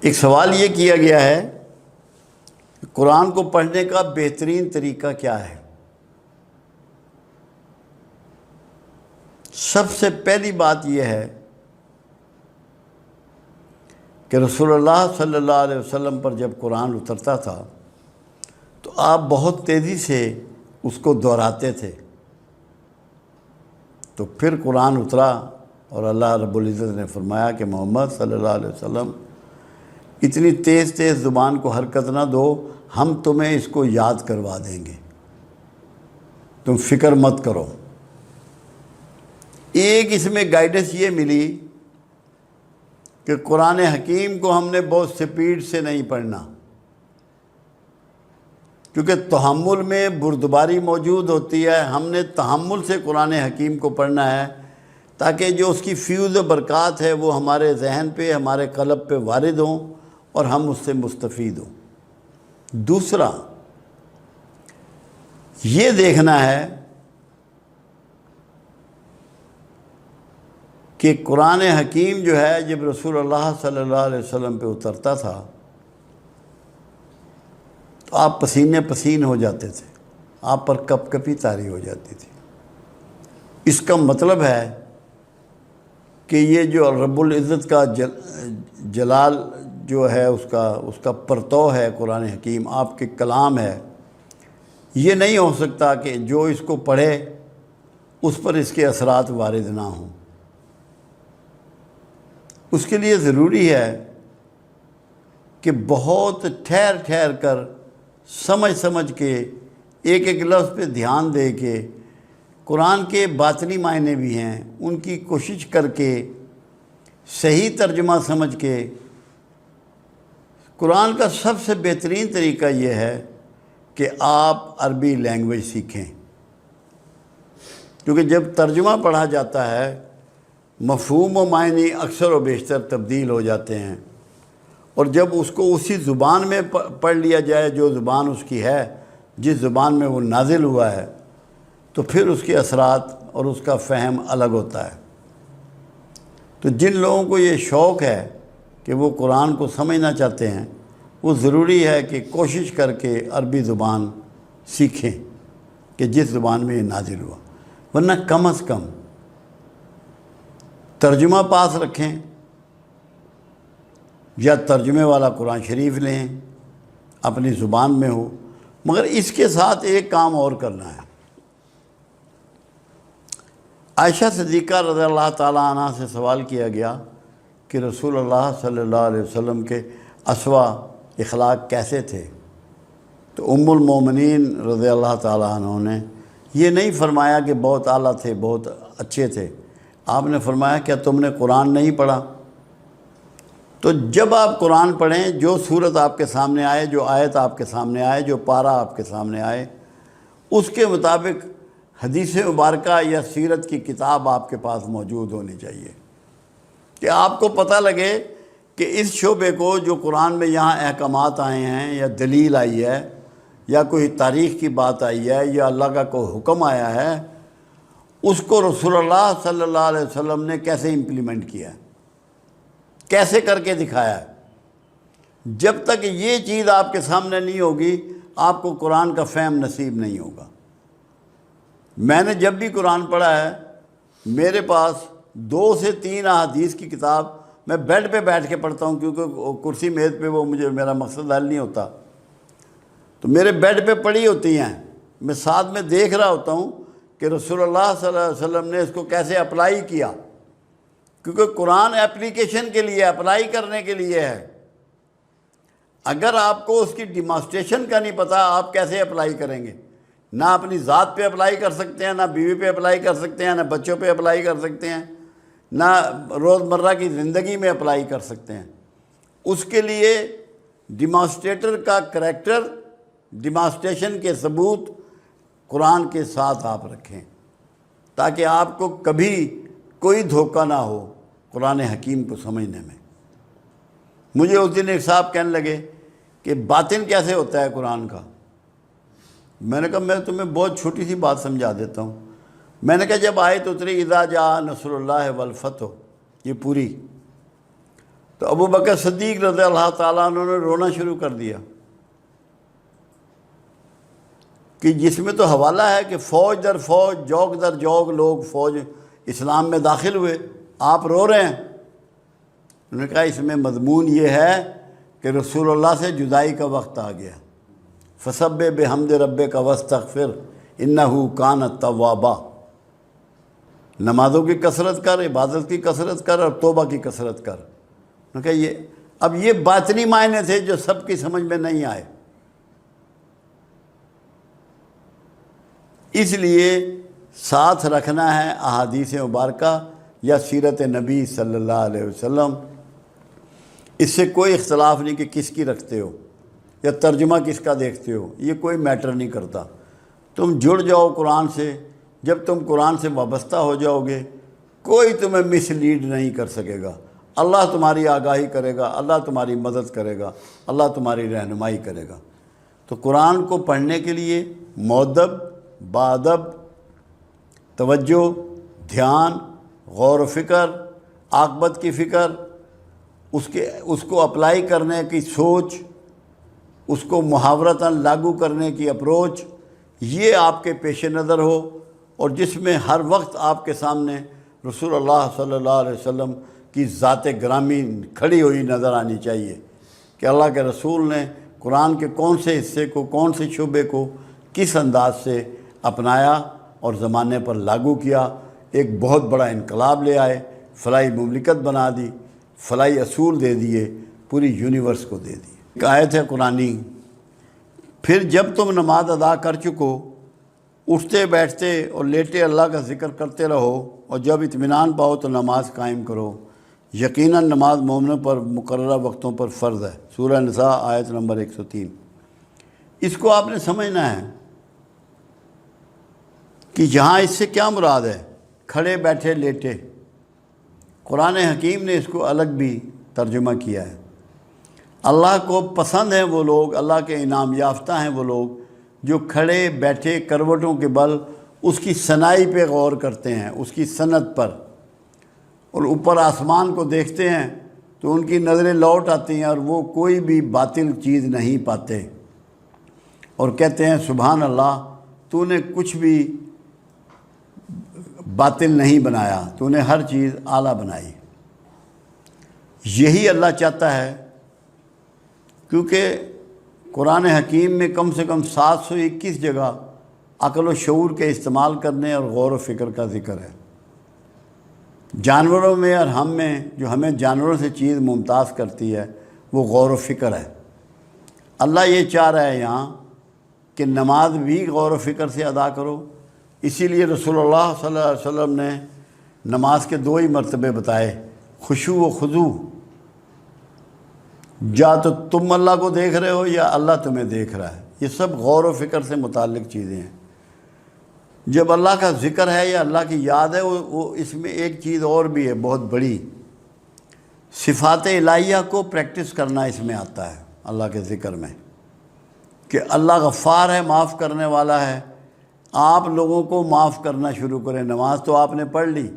ایک سوال یہ کیا گیا ہے کہ قرآن کو پڑھنے کا بہترین طریقہ کیا ہے؟ سب سے پہلی بات یہ ہے کہ رسول اللہ صلی اللہ علیہ وسلم پر جب قرآن اترتا تھا تو آپ بہت تیزی سے اس کو دہراتے تھے، تو پھر قرآن اترا اور اللہ رب العزت نے فرمایا کہ محمد صلی اللہ علیہ وسلم اتنی تیز تیز زبان کو حرکت نہ دو، ہم تمہیں اس کو یاد کروا دیں گے، تم فکر مت کرو۔ ایک اس میں گائیڈنس یہ ملی کہ قرآن حکیم کو ہم نے بہت سپیڈ سے نہیں پڑھنا، کیونکہ تحمل میں بردباری موجود ہوتی ہے۔ ہم نے تحمل سے قرآن حکیم کو پڑھنا ہے تاکہ جو اس کی فیوز و برکات ہے وہ ہمارے ذہن پہ، ہمارے قلب پہ وارد ہوں اور ہم اس سے مستفید ہوں۔ دوسرا یہ دیکھنا ہے کہ قرآن حکیم جو ہے جب رسول اللہ صلی اللہ علیہ وسلم پہ اترتا تھا تو آپ پسینے پسین ہو جاتے تھے، آپ پر کپ کپی طاری ہو جاتی تھی۔ اس کا مطلب ہے کہ یہ جو رب العزت کا جلال جو ہے اس کا پرتو ہے قرآن حکیم، آپ کے کلام ہے، یہ نہیں ہو سکتا کہ جو اس کو پڑھے اس پر اس کے اثرات وارد نہ ہوں۔ اس کے لیے ضروری ہے کہ بہت ٹھہر ٹھہر کر سمجھ کے ایک ایک لفظ پہ دھیان دے کے قرآن کے باطنی معنی بھی ہیں ان کی کوشش کر کے صحیح ترجمہ سمجھ کے۔ قرآن کا سب سے بہترین طریقہ یہ ہے کہ آپ عربی لینگویج سیکھیں، کیونکہ جب ترجمہ پڑھا جاتا ہے مفہوم و معنی اکثر و بیشتر تبدیل ہو جاتے ہیں، اور جب اس کو اسی زبان میں پڑھ لیا جائے جو زبان اس کی ہے، جس زبان میں وہ نازل ہوا ہے، تو پھر اس کے اثرات اور اس کا فہم الگ ہوتا ہے۔ تو جن لوگوں کو یہ شوق ہے کہ وہ قرآن کو سمجھنا چاہتے ہیں، وہ ضروری ہے کہ کوشش کر کے عربی زبان سیکھیں کہ جس زبان میں یہ نازل ہوا، ورنہ کم از کم ترجمہ پاس رکھیں یا ترجمے والا قرآن شریف لیں، اپنی زبان میں ہو۔ مگر اس کے ساتھ ایک کام اور کرنا ہے۔ عائشہ صدیقہ رضی اللہ تعالیٰ عنہ سے سوال کیا گیا کہ رسول اللہ صلی اللہ علیہ وسلم کے اسوہ اخلاق کیسے تھے؟ تو ام المومنین رضی اللہ تعالیٰ عنہ نے یہ نہیں فرمایا کہ بہت اعلیٰ تھے، بہت اچھے تھے۔ آپ نے فرمایا کیا تم نے قرآن نہیں پڑھا؟ تو جب آپ قرآن پڑھیں، جو صورت آپ کے سامنے آئے، جو آیت آپ کے سامنے آئے، جو پارہ آپ کے سامنے آئے، اس کے مطابق حدیث مبارکہ یا سیرت کی کتاب آپ کے پاس موجود ہونی چاہیے کہ آپ کو پتہ لگے کہ اس شعبے کو جو قرآن میں یہاں احکامات آئے ہیں یا دلیل آئی ہے یا کوئی تاریخ کی بات آئی ہے یا اللہ کا کوئی حکم آیا ہے، اس کو رسول اللہ صلی اللہ علیہ وسلم نے کیسے امپلیمنٹ کیا ہے، کیسے کر کے دکھایا ہے۔ جب تک یہ چیز آپ کے سامنے نہیں ہوگی آپ کو قرآن کا فہم نصیب نہیں ہوگا۔ میں نے جب بھی قرآن پڑھا ہے، میرے پاس 2 سے 3 احادیث کی کتاب، میں بیڈ پہ بیٹھ کے پڑھتا ہوں کیونکہ کرسی میز پہ وہ میرا مقصد حل نہیں ہوتا، تو میرے بیڈ پہ پڑھی ہوتی ہیں، میں ساتھ میں دیکھ رہا ہوتا ہوں کہ رسول اللہ صلی اللہ علیہ وسلم نے اس کو کیسے اپلائی کیا، کیونکہ قرآن اپلیکیشن کے لیے، اپلائی کرنے کے لیے ہے۔ اگر آپ کو اس کی ڈیمانسٹریشن کا نہیں پتہ، آپ کیسے اپلائی کریں گے؟ نہ اپنی ذات پہ اپلائی کر سکتے ہیں، نہ بیوی پہ اپلائی کر سکتے ہیں، نہ بچوں پہ اپلائی کر سکتے ہیں، نہ روزمرہ کی زندگی میں اپلائی کر سکتے ہیں۔ اس کے لیے ڈیمانسٹریٹر کا کریکٹر، ڈیمانسٹریشن کے ثبوت قرآن کے ساتھ آپ رکھیں تاکہ آپ کو کبھی کوئی دھوکہ نہ ہو قرآن حکیم کو سمجھنے میں۔ مجھے اس دن ایک صاحب کہنے لگے کہ باطن کیسے ہوتا ہے قرآن کا؟ میں نے کہا میں تمہیں بہت چھوٹی سی بات سمجھا دیتا ہوں۔ میں نے کہا جب آیت اتری اذا جاء نصر اللہ والفتح، یہ پوری، تو ابو بکر صدیق رضی اللہ تعالیٰ عنہ نے رونا شروع کر دیا کہ جس میں تو حوالہ ہے کہ فوج در فوج، جوگ در جوگ لوگ فوج اسلام میں داخل ہوئے، آپ رو رہے ہیں۔ انہوں نے کہا اس میں مضمون یہ ہے کہ رسول اللہ سے جدائی کا وقت آ گیا۔ فسبح بحمد ربک واستغفر انہ کان توابا، نمازوں کی کثرت کر، عبادت کی کثرت کر اور توبہ کی کثرت کر۔ انہوں نے کہا اب یہ باطنی معنی تھے جو سب کی سمجھ میں نہیں آئے، اس لیے ساتھ رکھنا ہے احادیث مبارکہ یا سیرت نبی صلی اللہ علیہ وسلم۔ اس سے کوئی اختلاف نہیں کہ کس کی رکھتے ہو یا ترجمہ کس کا دیکھتے ہو، یہ کوئی میٹر نہیں کرتا۔ تم جڑ جاؤ قرآن سے، جب تم قرآن سے وابستہ ہو جاؤ گے کوئی تمہیں مس لیڈ نہیں کر سکے گا۔ اللہ تمہاری آگاہی کرے گا، اللہ تمہاری مدد کرے گا، اللہ تمہاری رہنمائی کرے گا۔ تو قرآن کو پڑھنے کے لیے مؤدب، باادب، توجہ، دھیان، غور و فکر، عاقبت کی فکر، اس کو اپلائی کرنے کی سوچ، اس کو محاورتاً لاگو کرنے کی اپروچ، یہ آپ کے پیش نظر ہو، اور جس میں ہر وقت آپ کے سامنے رسول اللہ صلی اللہ علیہ وسلم کی ذات گرامی کھڑی ہوئی نظر آنی چاہیے کہ اللہ کے رسول نے قرآن کے کون سے حصے کو، کون سے شعبے کو کس انداز سے اپنایا اور زمانے پر لاگو کیا، ایک بہت بڑا انقلاب لے آئے، فلاحی مملکت بنا دی، فلاحی اصول دے دیے، پوری یونیورس کو دے دی۔ ایک آیت ہے قرآنی، پھر جب تم نماز ادا کر چکو، اٹھتے بیٹھتے اور لیٹے اللہ کا ذکر کرتے رہو، اور جب اطمینان پاؤ تو نماز قائم کرو، یقیناً نماز مومنوں پر مقررہ وقتوں پر فرض ہے۔ سورہ نساء آیت نمبر 103۔ اس کو آپ نے سمجھنا ہے کہ یہاں اس سے کیا مراد ہے، کھڑے بیٹھے لیٹے۔ قرآن حکیم نے اس کو الگ بھی ترجمہ کیا ہے۔ اللہ کو پسند ہیں وہ لوگ، اللہ کے انعام یافتہ ہیں وہ لوگ جو کھڑے بیٹھے کروٹوں کے بل اس کی صنائی پہ غور کرتے ہیں، اس کی صنعت پر، اور اوپر آسمان کو دیکھتے ہیں تو ان کی نظریں لوٹ آتی ہیں اور وہ کوئی بھی باطل چیز نہیں پاتے، اور کہتے ہیں سبحان اللہ، تو نے کچھ بھی باطل نہیں بنایا، تو نے ہر چیز اعلیٰ بنائی۔ یہی اللہ چاہتا ہے، کیونکہ قرآن حکیم میں کم سے کم 721 جگہ عقل و شعور کے استعمال کرنے اور غور و فکر کا ذکر ہے۔ جانوروں میں اور ہم میں جو ہمیں جانوروں سے چیز ممتاز کرتی ہے وہ غور و فکر ہے۔ اللہ یہ چاہ رہا ہے یہاں کہ نماز بھی غور و فکر سے ادا کرو، اسی لیے رسول اللہ صلی اللہ علیہ وسلم نے نماز کے 2 ہی مرتبے بتائے، خشوع و خضوع۔ یا تو تم اللہ کو دیکھ رہے ہو یا اللہ تمہیں دیکھ رہا ہے، یہ سب غور و فکر سے متعلق چیزیں ہیں۔ جب اللہ کا ذکر ہے یا اللہ کی یاد ہے، وہ اس میں ایک چیز اور بھی ہے بہت بڑی، صفات الہیہ کو پریکٹس کرنا اس میں آتا ہے اللہ کے ذکر میں، کہ اللہ غفار ہے، معاف کرنے والا ہے۔ آپ لوگوں کو معاف کرنا شروع کریں، نماز تو آپ نے پڑھ لی،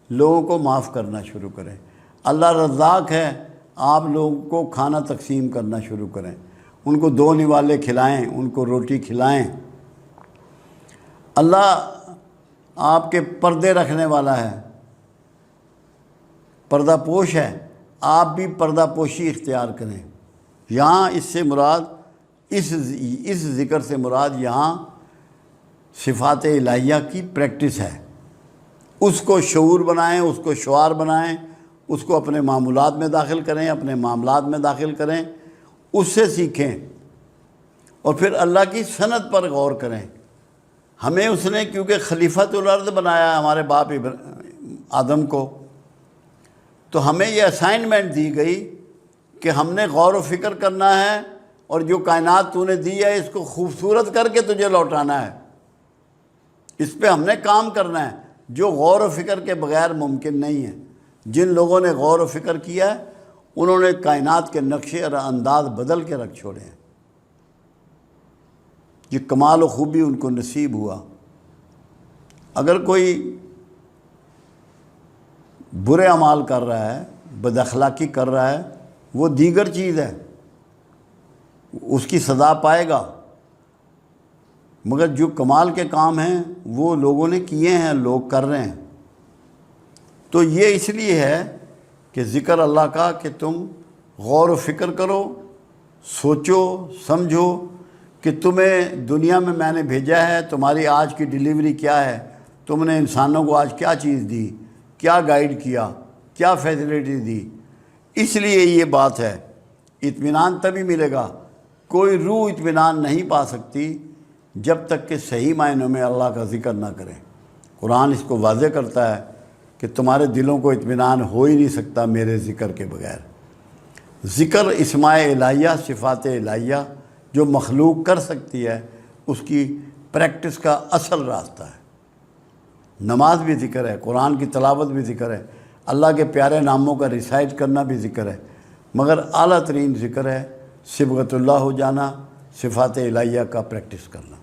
لوگوں کو معاف کرنا شروع کریں۔ اللہ رزاق ہے، آپ لوگوں کو کھانا تقسیم کرنا شروع کریں، ان کو 2 نوالے کھلائیں، ان کو روٹی کھلائیں۔ اللہ آپ کے پردے رکھنے والا ہے، پردہ پوش ہے، آپ بھی پردہ پوشی اختیار کریں۔ یہاں اس سے مراد، اس ذکر سے مراد یہاں صفات الہیہ کی پریکٹس ہے۔ اس کو شعور بنائیں، اس کو شعار بنائیں، اس کو اپنے معمولات میں داخل کریں، اپنے معاملات میں داخل کریں، اس سے سیکھیں، اور پھر اللہ کی صنعت پر غور کریں۔ ہمیں اس نے کیونکہ خلیفۃ الارض بنایا ہمارے باپ آدم کو، تو ہمیں یہ اسائنمنٹ دی گئی کہ ہم نے غور و فکر کرنا ہے، اور جو کائنات تو نے دی ہے اس کو خوبصورت کر کے تجھے لوٹانا ہے، اس پہ ہم نے کام کرنا ہے، جو غور و فکر کے بغیر ممکن نہیں ہے۔ جن لوگوں نے غور و فکر کیا ہے انہوں نے کائنات کے نقشے اور انداز بدل کے رکھ چھوڑے ہیں، یہ کمال و خوبی ان کو نصیب ہوا۔ اگر کوئی برے اعمال کر رہا ہے، بد اخلاقی کر رہا ہے وہ دیگر چیز ہے، اس کی سزا پائے گا، مگر جو کمال کے کام ہیں وہ لوگوں نے کیے ہیں، لوگ کر رہے ہیں۔ تو یہ اس لیے ہے کہ ذکر اللہ کا کہ تم غور و فکر کرو، سوچو سمجھو کہ تمہیں دنیا میں نے بھیجا ہے، تمہاری آج کی ڈیلیوری کیا ہے، تم نے انسانوں کو آج کیا چیز دی، کیا گائیڈ کیا، کیا فیسلٹی دی۔ اس لیے یہ بات ہے۔ اطمینان تبھی ملے گا، کوئی روح اطمینان نہیں پا سکتی جب تک کہ صحیح معنوں میں اللہ کا ذکر نہ کرے۔ قرآن اس کو واضح کرتا ہے کہ تمہارے دلوں کو اطمینان ہو ہی نہیں سکتا میرے ذکر کے بغیر۔ ذکر اسماء الہیہ، صفات الہیہ جو مخلوق کر سکتی ہے، اس کی پریکٹس کا اصل راستہ ہے۔ نماز بھی ذکر ہے، قرآن کی تلاوت بھی ذکر ہے، اللہ کے پیارے ناموں کا ریسائٹ کرنا بھی ذکر ہے، مگر اعلیٰ ترین ذکر ہے صبغت اللہ ہو جانا، صفات الہیہ کا پریکٹس کرنا۔